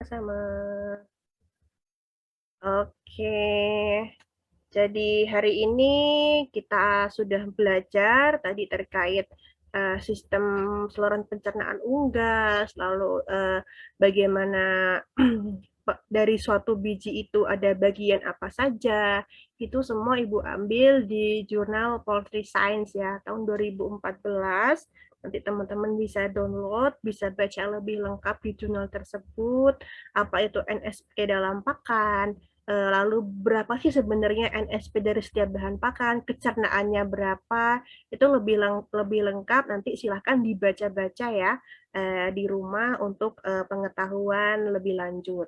Sama. Oke. Jadi hari ini kita sudah belajar tadi terkait sistem saluran pencernaan unggas, lalu bagaimana dari suatu biji itu ada bagian apa saja. Itu semua Ibu ambil di jurnal Poultry Science ya, tahun 2014. Nanti teman-teman bisa download, bisa baca lebih lengkap di jurnal tersebut, apa itu NSP dalam pakan, lalu berapa sih sebenarnya NSP dari setiap bahan pakan, kecernaannya berapa, itu lebih lengkap, nanti silahkan dibaca-baca ya di rumah untuk pengetahuan lebih lanjut.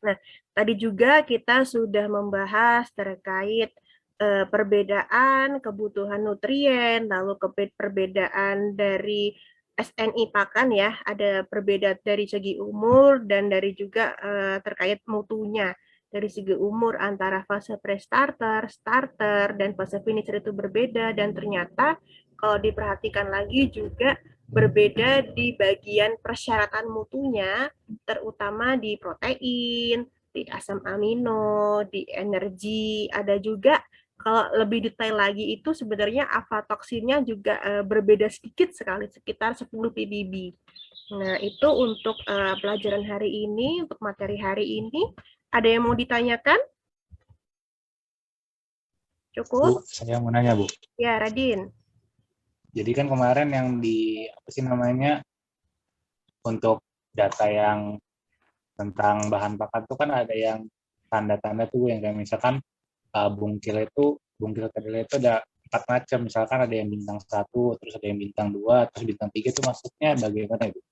Nah, tadi juga kita sudah membahas terkait perbedaan kebutuhan nutrien, lalu perbedaan dari SNI pakan ya, ada perbedaan dari segi umur dan dari juga terkait mutunya. Dari segi umur antara fase pre-starter, starter, dan fase finisher itu berbeda, dan ternyata kalau diperhatikan lagi juga berbeda di bagian persyaratan mutunya, terutama di protein, di asam amino, di energi, ada juga kalau lebih detail lagi itu sebenarnya aflatoksinnya juga berbeda sedikit sekali, sekitar 10 ppb. Nah, itu untuk pelajaran hari ini, untuk materi hari ini. Ada yang mau ditanyakan? Cukup? Bu, saya mau nanya, Bu. Ya, Radin. Jadi kan kemarin yang di apa sih namanya untuk data yang tentang bahan pakan itu kan ada yang tanda-tanda tuh yang kayak misalkan bungkil kedelai itu ada 4 macam, misalkan ada yang bintang 1, terus ada yang bintang 2, terus bintang 3 itu maksudnya bagaimana itu?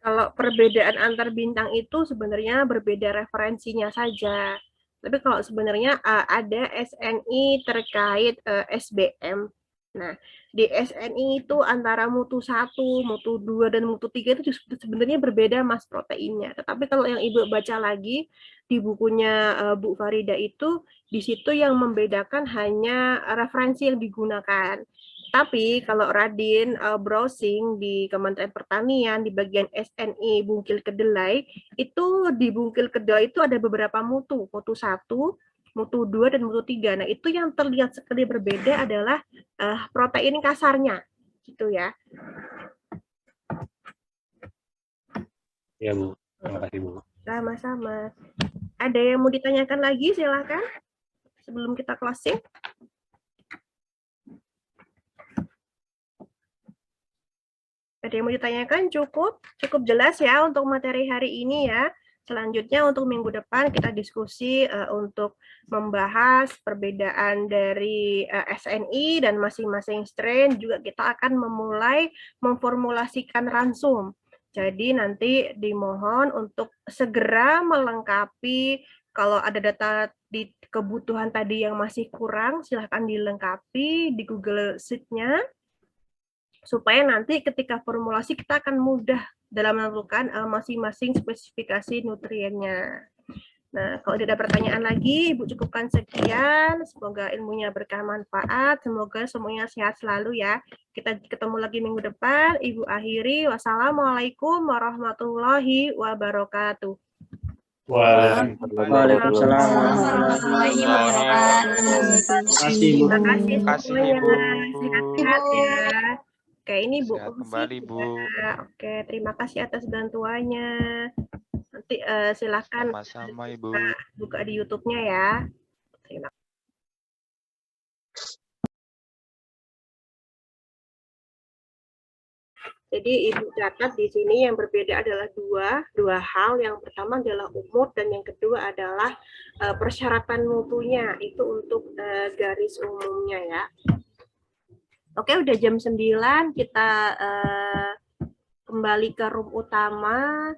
Kalau perbedaan antar bintang itu sebenarnya berbeda referensinya saja. Tapi kalau sebenarnya ada SNI terkait SBM. Nah, di SNI itu antara mutu 1, mutu 2, dan mutu 3 itu sebenarnya berbeda mas proteinnya. Tetapi kalau yang Ibu baca lagi di bukunya Bu Farida itu, di situ yang membedakan hanya referensi yang digunakan. Tapi kalau Radin browsing di Kementerian Pertanian di bagian SNI bungkil kedelai, itu di bungkil kedelai itu ada beberapa mutu, mutu 1, mutu 2, dan mutu 3. Nah, itu yang terlihat sekali berbeda adalah protein kasarnya. Gitu ya. Ya, Bu. Terima kasih, Bu. Sama-sama. Ada yang mau ditanyakan lagi? Silakan sebelum kita closing. Ada yang mau ditanyakan? Cukup jelas ya untuk materi hari ini ya. Selanjutnya untuk minggu depan kita diskusi untuk membahas perbedaan dari SNI dan masing-masing strain, juga kita akan memulai memformulasikan ransum. Jadi nanti dimohon untuk segera melengkapi, kalau ada data di kebutuhan tadi yang masih kurang, silahkan dilengkapi di Google Sheet-nya, supaya nanti ketika formulasi kita akan mudah dalam menentukan masing-masing spesifikasi nutriennya. Nah, kalau tidak ada pertanyaan lagi, Ibu cukupkan sekian. Semoga ilmunya berkah manfaat. Semoga semuanya sehat selalu ya. Kita ketemu lagi minggu depan. Ibu akhiri. Wassalamualaikum warahmatullahi wabarakatuh. Waalaikumsalam warahmatullahi wabarakatuh. Terima kasih semuanya. Ibu. Sehat-sehat ya. Oke, ini Bu Sehat Fungsi kembali, Bu. Oke, terima kasih atas bantuannya. Nanti silakan Sama-sama, Ibu. buka di YouTube-nya ya. Terima kasih. Jadi Ibu catat di sini yang berbeda adalah dua hal. Yang pertama adalah umur dan yang kedua adalah persyaratan mutunya. Itu untuk garis umumnya ya. Oke, udah jam 9, kita kembali ke room utama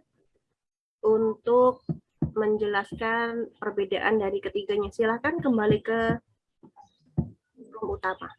untuk menjelaskan perbedaan dari ketiganya. Silakan kembali ke room utama.